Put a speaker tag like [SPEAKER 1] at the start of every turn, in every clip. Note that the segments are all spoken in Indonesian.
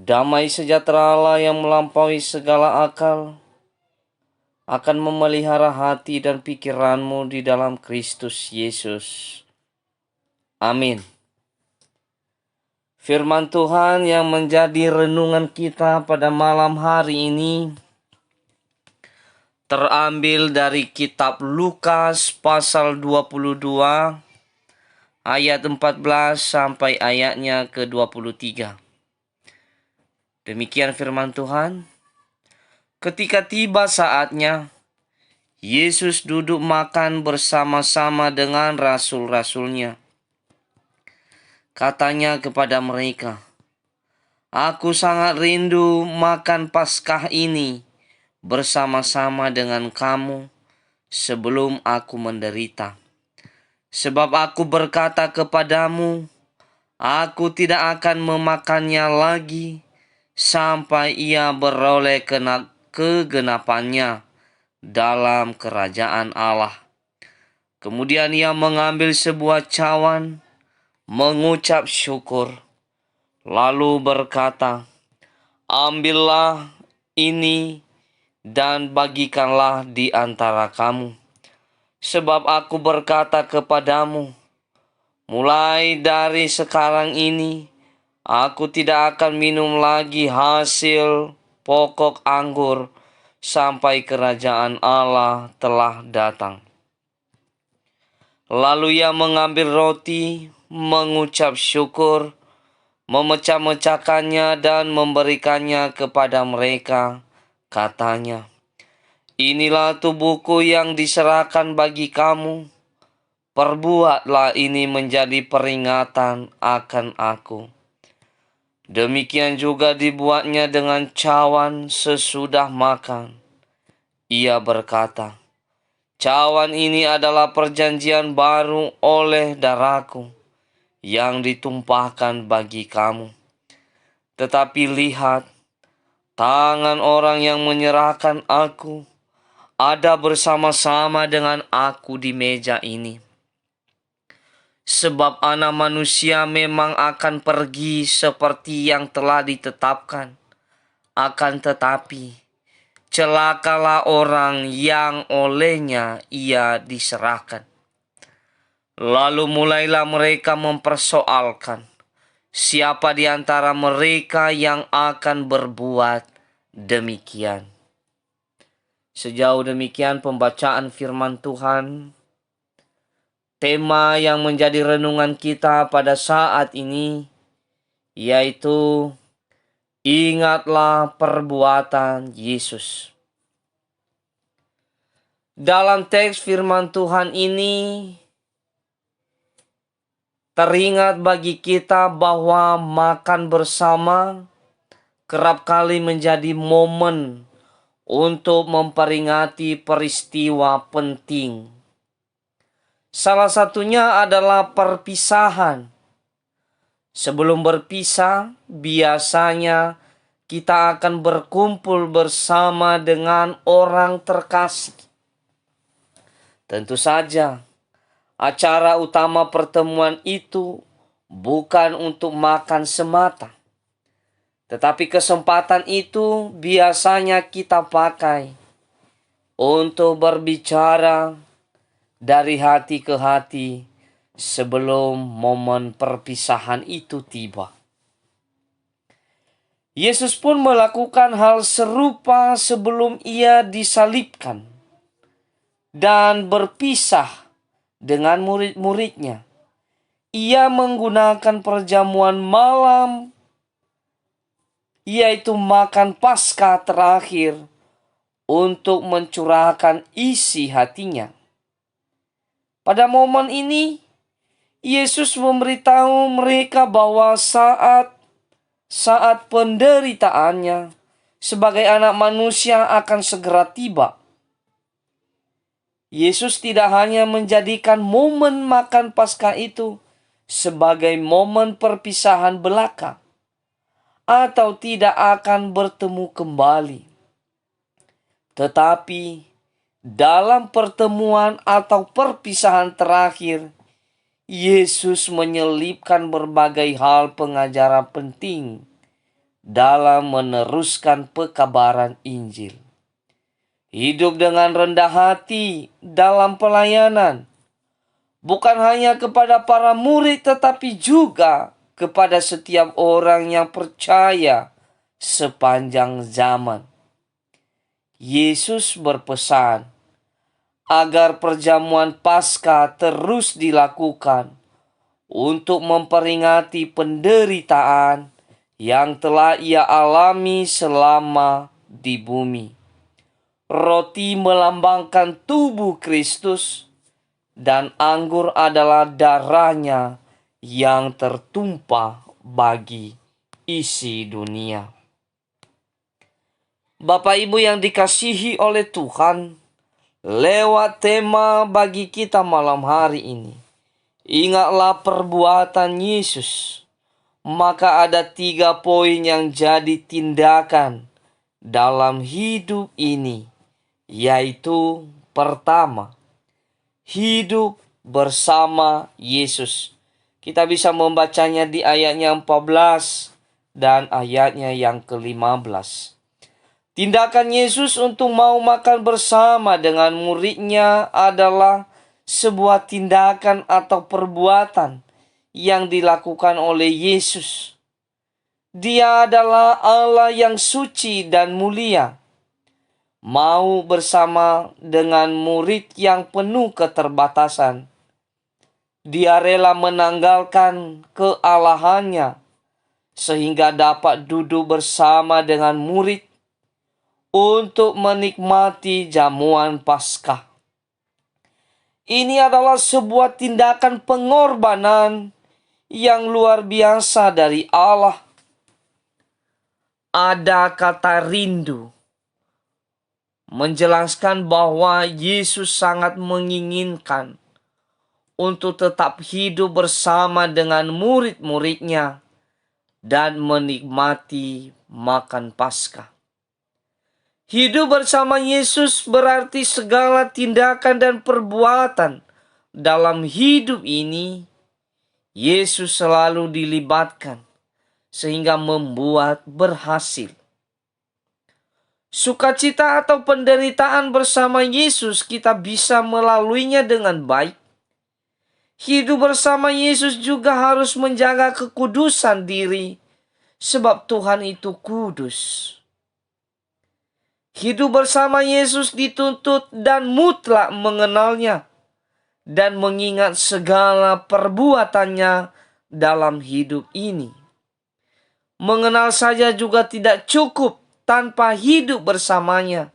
[SPEAKER 1] Damai sejahtera Allah yang melampaui segala akal akan memelihara hati dan pikiranmu di dalam Kristus Yesus. Amin. Firman Tuhan yang menjadi renungan kita pada malam hari ini terambil dari kitab Lukas pasal 22 ayat 14 sampai ayatnya ke-23. Demikian firman Tuhan. Ketika tiba saatnya, Yesus duduk makan bersama-sama dengan rasul-rasulnya. Katanya kepada mereka, "Aku sangat rindu makan Paskah ini bersama-sama dengan kamu sebelum aku menderita. Sebab aku berkata kepadamu, aku tidak akan memakannya lagi sampai ia beroleh kegenapannya dalam kerajaan Allah." Kemudian ia mengambil sebuah cawan, mengucap syukur, lalu berkata, "Ambillah ini dan bagikanlah di antara kamu. Sebab aku berkata kepadamu, mulai dari sekarang ini, aku tidak akan minum lagi hasil pokok anggur sampai kerajaan Allah telah datang." Lalu ia mengambil roti, mengucap syukur, memecah-mecahkannya dan memberikannya kepada mereka. Katanya, "Inilah tubuhku yang diserahkan bagi kamu. Perbuatlah ini menjadi peringatan akan aku." Demikian juga dibuatnya dengan cawan sesudah makan. Ia berkata, "Cawan ini adalah perjanjian baru oleh darahku yang ditumpahkan bagi kamu. Tetapi lihat, tangan orang yang menyerahkan aku ada bersama-sama dengan aku di meja ini. Sebab Anak Manusia memang akan pergi seperti yang telah ditetapkan. Akan tetapi, celakalah orang yang olehnya ia diserahkan." Lalu mulailah mereka mempersoalkan, siapa di antara mereka yang akan berbuat demikian. Sejauh demikian pembacaan firman Tuhan. Tema yang menjadi renungan kita pada saat ini yaitu ingatlah perbuatan Yesus. Dalam teks firman Tuhan ini teringat bagi kita bahwa makan bersama kerap kali menjadi momen untuk memperingati peristiwa penting. Salah satunya adalah perpisahan. Sebelum berpisah, biasanya kita akan berkumpul bersama dengan orang terkasih. Tentu saja, acara utama pertemuan itu bukan untuk makan semata. Tetapi kesempatan itu biasanya kita pakai untuk berbicara dari hati ke hati sebelum momen perpisahan itu tiba. Yesus pun melakukan hal serupa sebelum ia disalibkan dan berpisah dengan murid-muridnya. Ia menggunakan perjamuan malam, yaitu makan Paskah terakhir, untuk mencurahkan isi hatinya. Pada momen ini, Yesus memberitahu mereka bahwa saat penderitaannya sebagai Anak Manusia akan segera tiba. Yesus tidak hanya menjadikan momen makan Paskah itu sebagai momen perpisahan belaka atau tidak akan bertemu kembali. Tetapi dalam pertemuan atau perpisahan terakhir, Yesus menyelipkan berbagai hal pengajaran penting dalam meneruskan pekabaran Injil. Hidup dengan rendah hati dalam pelayanan, bukan hanya kepada para murid tetapi juga kepada setiap orang yang percaya sepanjang zaman. Yesus berpesan agar perjamuan Paskah terus dilakukan untuk memperingati penderitaan yang telah ia alami selama di bumi. Roti melambangkan tubuh Kristus dan anggur adalah darahnya yang tertumpah bagi isi dunia. Bapak Ibu yang dikasihi oleh Tuhan, lewat tema bagi kita malam hari ini, ingatlah perbuatan Yesus. Maka ada 3 poin yang jadi tindakan dalam hidup ini, yaitu pertama, hidup bersama Yesus. Kita bisa membacanya di ayatnya 14 dan ayatnya yang ke-15. Tindakan Yesus untuk mau makan bersama dengan muridnya adalah sebuah tindakan atau perbuatan yang dilakukan oleh Yesus. Dia adalah Allah yang suci dan mulia. Mau bersama dengan murid yang penuh keterbatasan. Dia rela menanggalkan kealahannya sehingga dapat duduk bersama dengan murid untuk menikmati jamuan Paskah. Ini adalah sebuah tindakan pengorbanan yang luar biasa dari Allah. Ada kata rindu, menjelaskan bahwa Yesus sangat menginginkan untuk tetap hidup bersama dengan murid-muridnya dan menikmati makan Paskah. Hidup bersama Yesus berarti segala tindakan dan perbuatan dalam hidup ini Yesus selalu dilibatkan sehingga membuat berhasil. Sukacita atau penderitaan bersama Yesus kita bisa melaluinya dengan baik. Hidup bersama Yesus juga harus menjaga kekudusan diri sebab Tuhan itu kudus. Hidup bersama Yesus dituntut dan mutlak mengenalnya dan mengingat segala perbuatannya dalam hidup ini. Mengenal saja juga tidak cukup tanpa hidup bersamanya.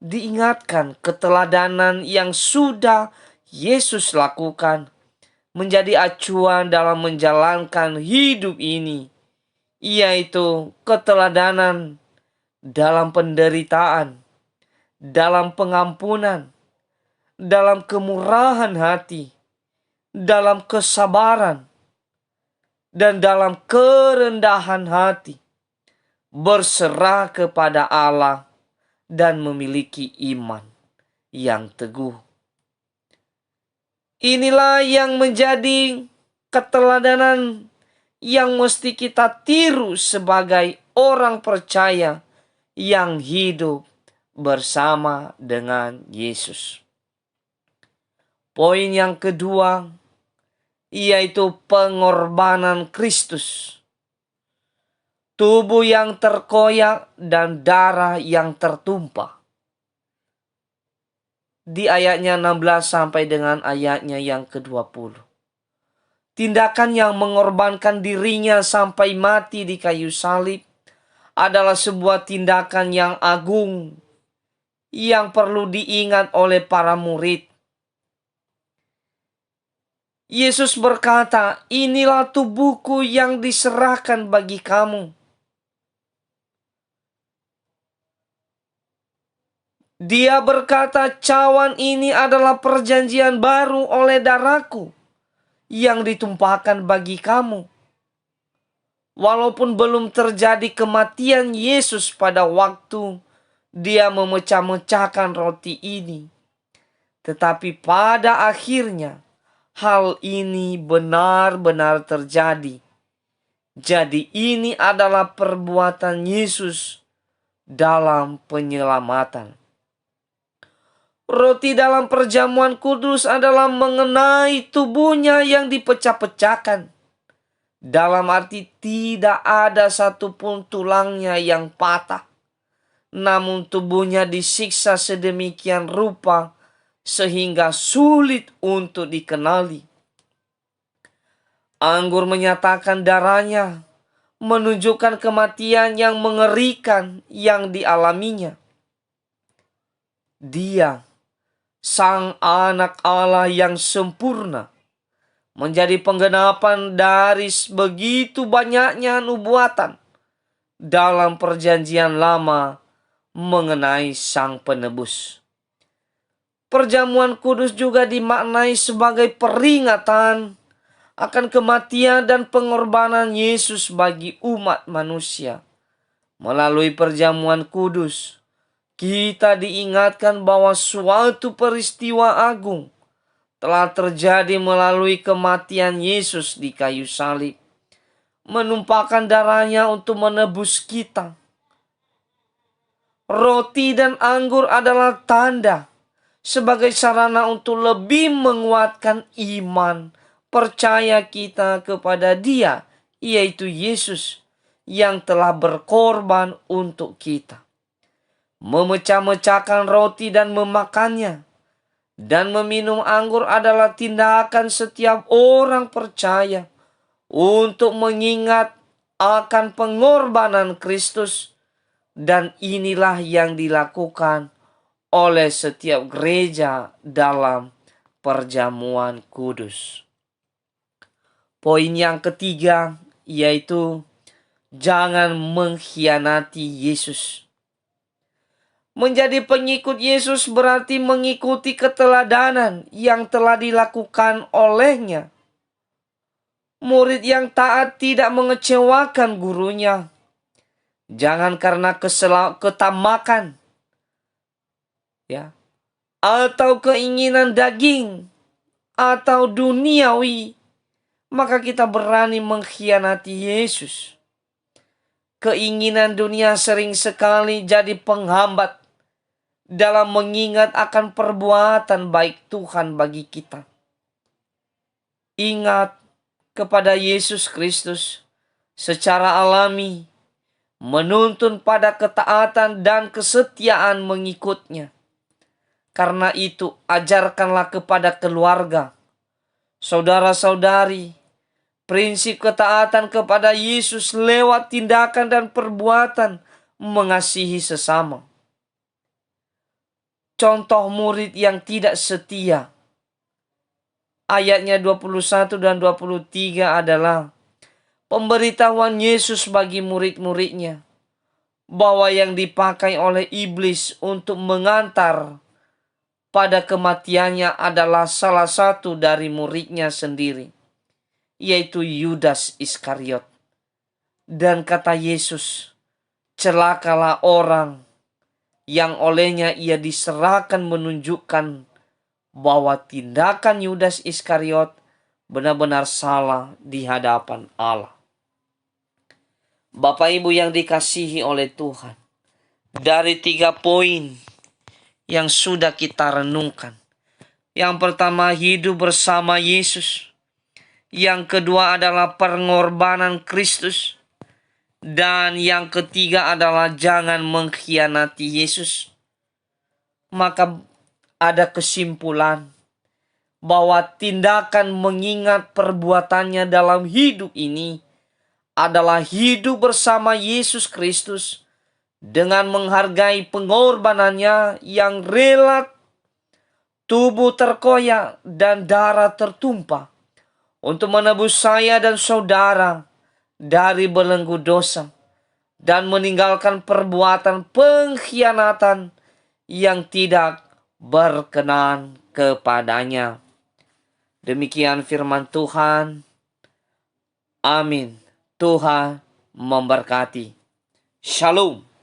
[SPEAKER 1] Diingatkan keteladanan yang sudah Yesus lakukan menjadi acuan dalam menjalankan hidup ini, yaitu keteladanan dalam penderitaan, dalam pengampunan, dalam kemurahan hati, dalam kesabaran, dan dalam kerendahan hati, berserah kepada Allah dan memiliki iman yang teguh. Inilah yang menjadi keteladanan yang mesti kita tiru sebagai orang percaya yang hidup bersama dengan Yesus. Poin yang kedua, yaitu pengorbanan Kristus. Tubuh yang terkoyak dan darah yang tertumpah. Di ayatnya 16 sampai dengan ayatnya yang ke-20. Tindakan yang mengorbankan dirinya sampai mati di kayu salib adalah sebuah tindakan yang agung yang perlu diingat oleh para murid. Yesus berkata, "Inilah tubuhku yang diserahkan bagi kamu." Dia berkata, "Cawan ini adalah perjanjian baru oleh darahku yang ditumpahkan bagi kamu." Walaupun belum terjadi kematian Yesus pada waktu dia memecah-mecahkan roti ini, tetapi pada akhirnya hal ini benar-benar terjadi Jadi ini adalah perbuatan Yesus dalam penyelamatan. Roti dalam perjamuan kudus adalah mengenai tubuhnya yang dipecah-pecahkan. Dalam arti tidak ada satupun tulangnya yang patah. Namun tubuhnya disiksa sedemikian rupa sehingga sulit untuk dikenali. Anggur menyatakan darahnya, menunjukkan kematian yang mengerikan yang dialaminya. Dia, Sang Anak Allah yang sempurna, menjadi penggenapan dari begitu banyaknya nubuatan dalam perjanjian lama mengenai Sang Penebus. Perjamuan kudus juga dimaknai sebagai peringatan akan kematian dan pengorbanan Yesus bagi umat manusia. Melalui perjamuan kudus, kita diingatkan bahwa suatu peristiwa agung telah terjadi melalui kematian Yesus di kayu salib, menumpahkan darahnya untuk menebus kita. Roti dan anggur adalah tanda sebagai sarana untuk lebih menguatkan iman percaya kita kepada Dia, yaitu Yesus yang telah berkorban untuk kita. Memecah-mecahkan roti dan memakannya dan meminum anggur adalah tindakan setiap orang percaya untuk mengingat akan pengorbanan Kristus, dan inilah yang dilakukan oleh setiap gereja dalam perjamuan kudus. Poin yang ketiga yaitu jangan mengkhianati Yesus. Menjadi pengikut Yesus berarti mengikuti keteladanan yang telah dilakukan olehnya. Murid yang taat tidak mengecewakan gurunya. Jangan karena ketamakan, atau keinginan daging atau duniawi, maka kita berani mengkhianati Yesus. Keinginan dunia sering sekali jadi penghambat dalam mengingat akan perbuatan baik Tuhan bagi kita. Ingat kepada Yesus Kristus secara alami, menuntun pada ketaatan dan kesetiaan mengikutnya. Karena itu, ajarkanlah kepada keluarga, saudara-saudari, prinsip ketaatan kepada Yesus lewat tindakan dan perbuatan mengasihi sesama. Contoh murid yang tidak setia. Ayatnya 21 dan 23 adalah pemberitahuan Yesus bagi murid-muridnya bahwa yang dipakai oleh iblis untuk mengantar pada kematiannya adalah salah satu dari muridnya sendiri, yaitu Yudas Iskariot. Dan kata Yesus, celakalah orang yang olehnya ia diserahkan, menunjukkan bahwa tindakan Yudas Iskariot benar-benar salah di hadapan Allah. Bapak Ibu yang dikasihi oleh Tuhan, dari 3 poin yang sudah kita renungkan. Yang pertama, hidup bersama Yesus. Yang kedua adalah pengorbanan Kristus. Dan yang ketiga adalah jangan mengkhianati Yesus. Maka ada kesimpulan bahwa tindakan mengingat perbuatannya dalam hidup ini adalah hidup bersama Yesus Kristus dengan menghargai pengorbanannya yang rela, tubuh terkoyak dan darah tertumpah untuk menebus saya dan saudara dari belenggu dosa dan meninggalkan perbuatan pengkhianatan yang tidak berkenan kepadanya. Demikian firman Tuhan. Amin. Tuhan memberkati. Shalom.